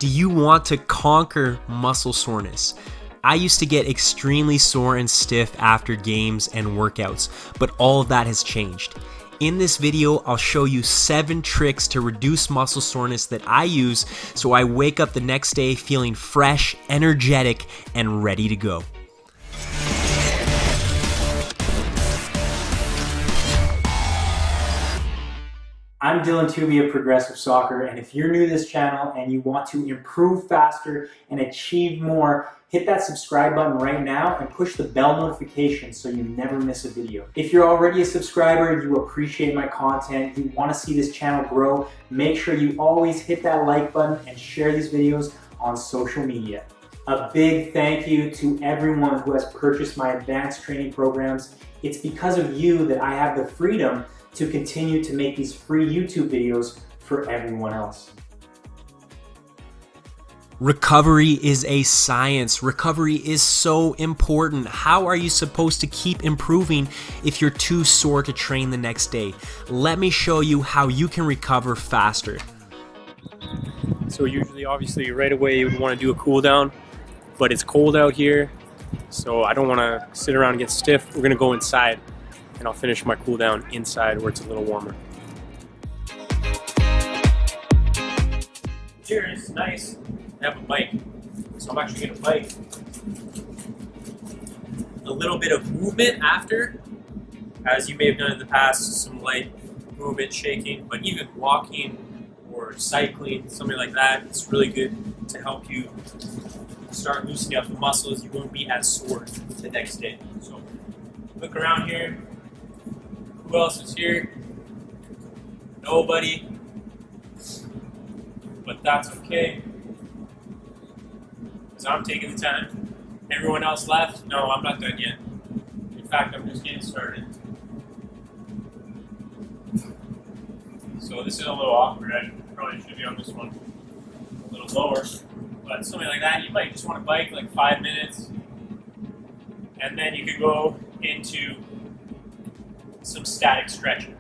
Do you want to conquer muscle soreness? I used to get extremely sore and stiff after games and workouts, but all of that has changed. In this video, I'll show you 7 tricks to reduce muscle soreness that I use so I wake up the next day feeling fresh, energetic, and ready to go. I'm Dylan Tooby of Progressive Soccer, and if you're new to this channel and you want to improve faster and achieve more, hit that subscribe button right now and push the bell notification so you never miss a video. If you're already a subscriber, you appreciate my content, you want to see this channel grow, make sure you always hit that like button and share these videos on social media. A big thank you to everyone who has purchased my advanced training programs. It's because of you that I have the freedom to continue to make these free YouTube videos for everyone else. Recovery is a science. Recovery is so important. How are you supposed to keep improving if you're too sore to train the next day? Let me show you how you can recover faster. So usually, obviously, right away you would want to do a cool down, but it's cold out here, so I don't want to sit around and get stiff. We're going to go inside, and I'll finish my cool down inside where it's a little warmer. Here it's nice to have a bike, so I'm actually going to bike. A little bit of movement after, as you may have done in the past, some light movement, shaking, but even walking or cycling, something like that, it's really good to help you start loosening up the muscles. You won't be as sore the next day. So look around here. Who else is here? Nobody. But that's okay, because I'm taking the time. Everyone else left? No, I'm not done yet. In fact, I'm just getting started. So this is a little awkward. I probably should be on this one a little lower. But something like that, you might just want to bike like 5 minutes, and then you could go into some static stretching.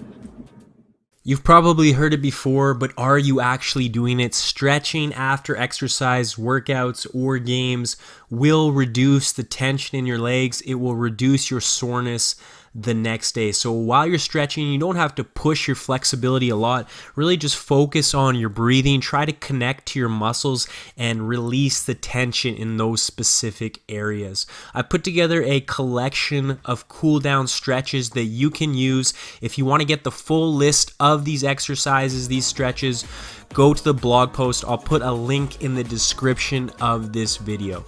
You've probably heard it before, but are you actually doing it? Stretching after exercise, workouts, or games will reduce the tension in your legs. It will reduce your soreness the next day. So while you're stretching, you don't have to push your flexibility a lot. Really just focus on your breathing. Try to connect to your muscles and release the tension in those specific areas. I put together a collection of cool down stretches that you can use. If you want to get the full list of these exercises, these stretches, go to the blog post. I'll put a link in the description of this video.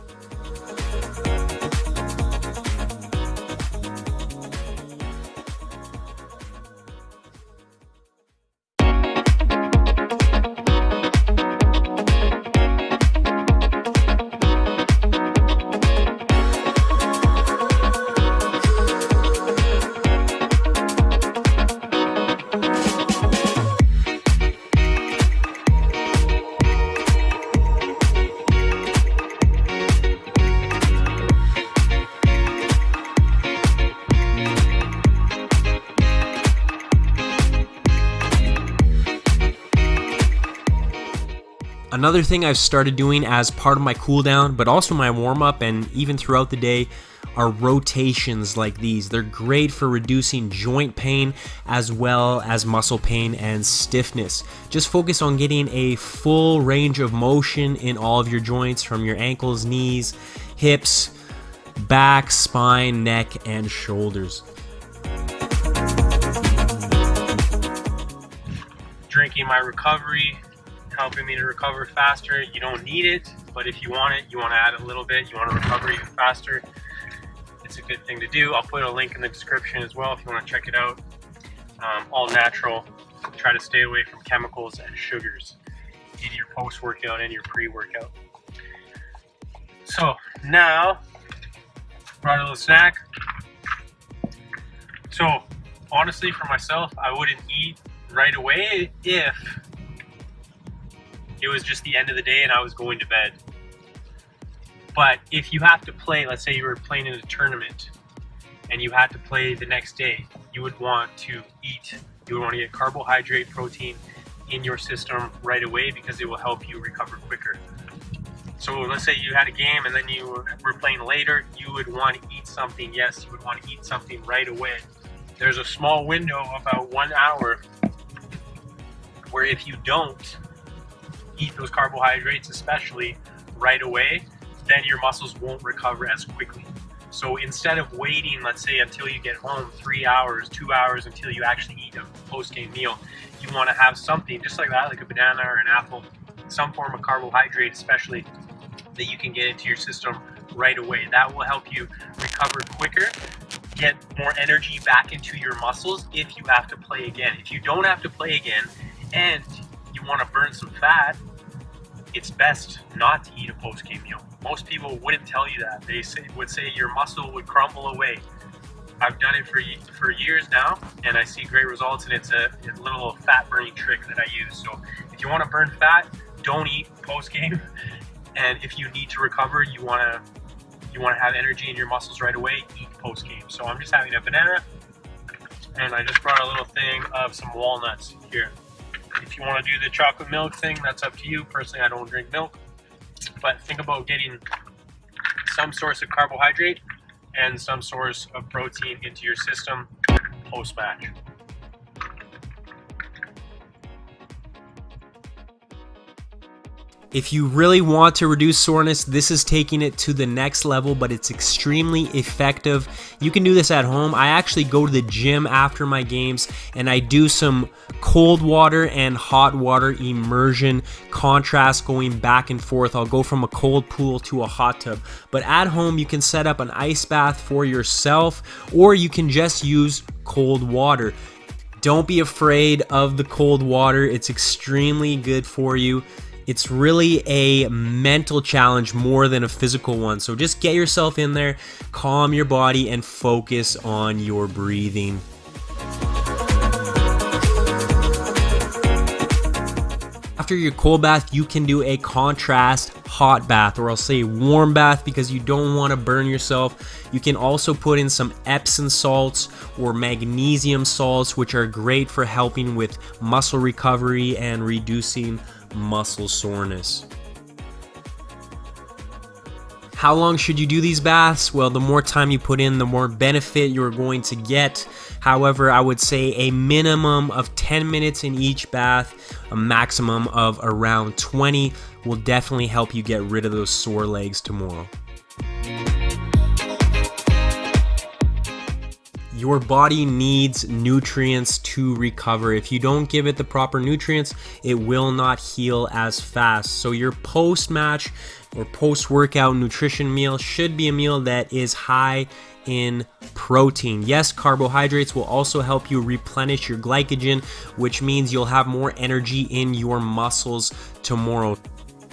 Another thing I've started doing as part of my cool down, but also my warm up and even throughout the day, are rotations like these. They're great for reducing joint pain as well as muscle pain and stiffness. Just focus on getting a full range of motion in all of your joints, from your ankles, knees, hips, back, spine, neck, and shoulders. Drinking my recovery, helping me to recover faster. You don't need it, but if you want it, you want to add a little bit, you want to recover even faster, it's a good thing to do. I'll put a link in the description as well if you want to check it out. All natural. Try to stay away from chemicals and sugars in your post-workout and your pre-workout. So now, brought a little snack. So honestly, for myself, I wouldn't eat right away if it was just the end of the day and I was going to bed. But if you have to play, let's say you were playing in a tournament and you had to play the next day, you would want to eat. You would want to get carbohydrate, protein in your system right away because it will help you recover quicker. So let's say you had a game and then you were playing later, you would want to eat something. Yes, you would want to eat something right away. There's a small window about 1 hour where if you don't eat those carbohydrates, especially right away, then your muscles won't recover as quickly. So instead of waiting, let's say, until you get home, 3 hours, 2 hours until you actually eat a post-game meal, you want to have something just like that, like a banana or an apple, some form of carbohydrate especially, that you can get into your system right away. That will help you recover quicker, get more energy back into your muscles if you have to play again. If you don't have to play again and you want to burn some fat, it's best not to eat a post-game meal. Most people wouldn't tell you that. They would say your muscle would crumble away. I've done it for years now, and I see great results, and it's a little fat burning trick that I use. So if you want to burn fat, don't eat post-game. And if you need to recover, you want to have energy in your muscles right away, eat post-game. So I'm just having a banana, and I just brought a little thing of some walnuts here. If you want to do the chocolate milk thing, that's up to you. Personally, I don't drink milk. But think about getting some source of carbohydrate and some source of protein into your system post-match. If you really want to reduce soreness, this is taking it to the next level, but it's extremely effective. You can do this at home. I actually go to the gym after my games and I do some cold water and hot water immersion contrast, going back and forth. I'll go from a cold pool to a hot tub. But at home, you can set up an ice bath for yourself, or you can just use cold water. Don't be afraid of the cold water. It's extremely good for you. It's really a mental challenge more than a physical one. So just get yourself in there, calm your body, and focus on your breathing. After your cold bath, you can do a contrast hot bath, or I'll say warm bath, because you don't want to burn yourself. You can also put in some Epsom salts or magnesium salts, which are great for helping with muscle recovery and reducing muscle soreness. How long should you do these baths? Well, the more time you put in, the more benefit you're going to get. However, I would say a minimum of 10 minutes in each bath, a maximum of around 20 will definitely help you get rid of those sore legs tomorrow. Your body needs nutrients to recover. If you don't give it the proper nutrients, it will not heal as fast. So your post-match or post-workout nutrition meal should be a meal that is high in protein. Yes, carbohydrates will also help you replenish your glycogen, which means you'll have more energy in your muscles tomorrow.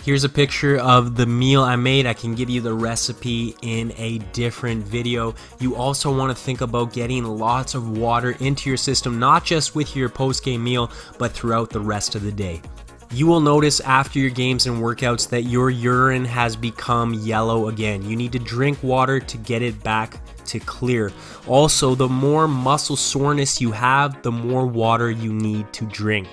Here's a picture of the meal I made. I can give you the recipe in a different video. You also want to think about getting lots of water into your system, not just with your post-game meal, but throughout the rest of the day. You will notice after your games and workouts that your urine has become yellow again. You need to drink water to get it back to clear. Also, the more muscle soreness you have, the more water you need to drink.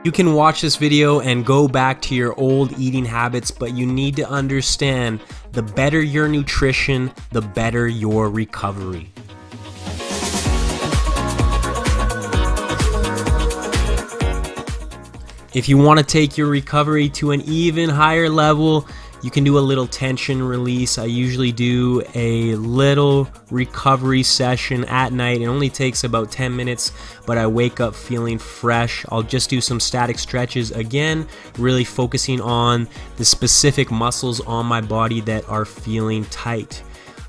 You can watch this video and go back to your old eating habits, but you need to understand, the better your nutrition, the better your recovery. If you want to take your recovery to an even higher level, you can do a little tension release. I usually do a little recovery session at night. It only takes about 10 minutes, but I wake up feeling fresh. I'll just do some static stretches again, really focusing on the specific muscles on my body that are feeling tight.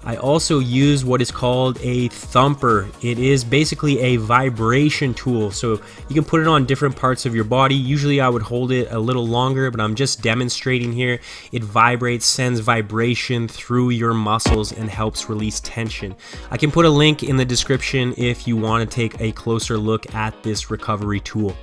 I also use what is called a thumper. It is basically a vibration tool, so you can put it on different parts of your body. Usually I would hold it a little longer, but I'm just demonstrating here. It vibrates, sends vibration through your muscles and helps release tension. I can put a link in the description if you want to take a closer look at this recovery tool.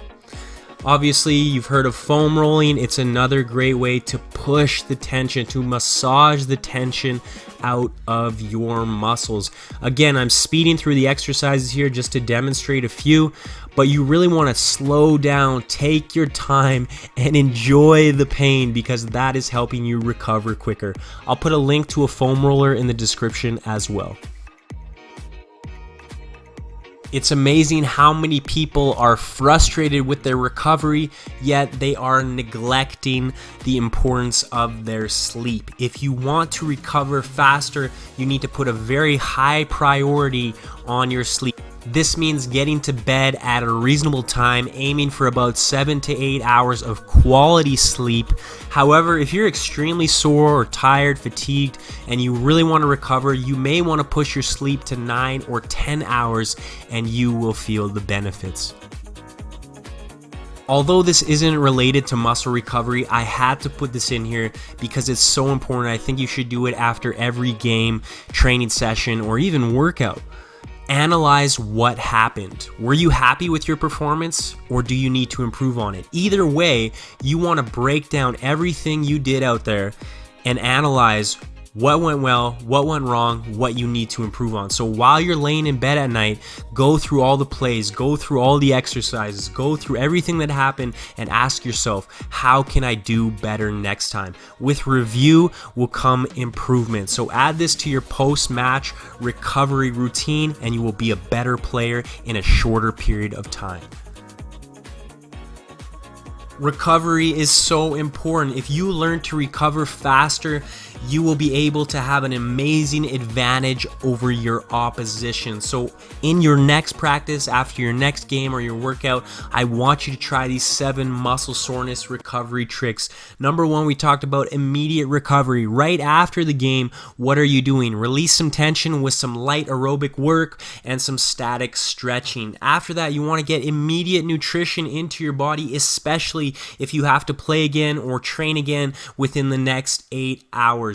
Obviously, you've heard of foam rolling. It's another great way to push the tension, to massage the tension out of your muscles. Again, I'm speeding through the exercises here just to demonstrate a few, but you really want to slow down, take your time, and enjoy the pain, because that is helping you recover quicker. I'll put a link to a foam roller in the description as well. It's amazing how many people are frustrated with their recovery, yet they are neglecting the importance of their sleep. If you want to recover faster, you need to put a very high priority on your sleep. This means getting to bed at a reasonable time, aiming for about 7 to 8 hours of quality sleep. However, if you're extremely sore or tired, fatigued, and you really want to recover, you may want to push your sleep to 9 or 10 hours, and you will feel the benefits. Although this isn't related to muscle recovery, I had to put this in here because it's so important. I think you should do it after every game, training session, or even workout. Analyze what happened. Were you happy with your performance, or do you need to improve on it? Either way, you want to break down everything you did out there and analyze what went well, what went wrong, what you need to improve on. So while you're laying in bed at night, go through all the plays, go through all the exercises, go through everything that happened, and ask yourself, how can I do better next time? With review will come improvement. So add this to your post-match recovery routine, and you will be a better player in a shorter period of time. Recovery is so important. If you learn to recover faster, you will be able to have an amazing advantage over your opposition. So in your next practice, after your next game or your workout, I want you to try these 7 muscle soreness recovery tricks. Number 1, we talked about immediate recovery. Right after the game, what are you doing? Release some tension with some light aerobic work and some static stretching. After that, you want to get immediate nutrition into your body, especially if you have to play again or train again within the next 8 hours.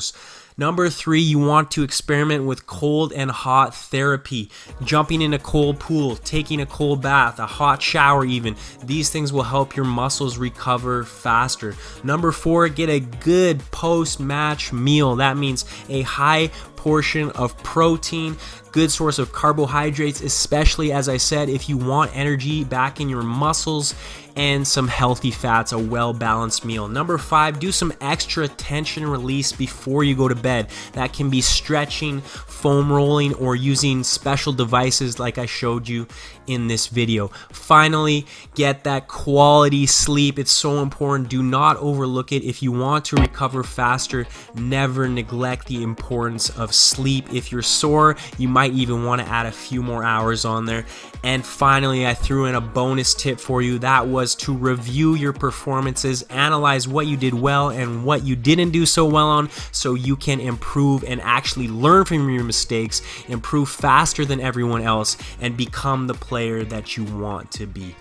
Number 3, you want to experiment with cold and hot therapy. Jumping in a cold pool, taking a cold bath, a hot shower even. These things will help your muscles recover faster. Number 4, get a good post-match meal. That means a high portion of protein, good source of carbohydrates, especially, as I said, if you want energy back in your muscles, and some healthy fats, a well-balanced meal. Number 5, do some extra tension release before you go to bed. That can be stretching, foam rolling, or using special devices like I showed you in this video. Finally, get that quality sleep. It's so important. Do not overlook it. If you want to recover faster, never neglect the importance of sleep. If you're sore, you might even want to add a few more hours on there. And finally, I threw in a bonus tip for you. That was to review your performances, analyze what you did well and what you didn't do so well on, so you can improve and actually learn from your mistakes, improve faster than everyone else, and become the player that you want to be.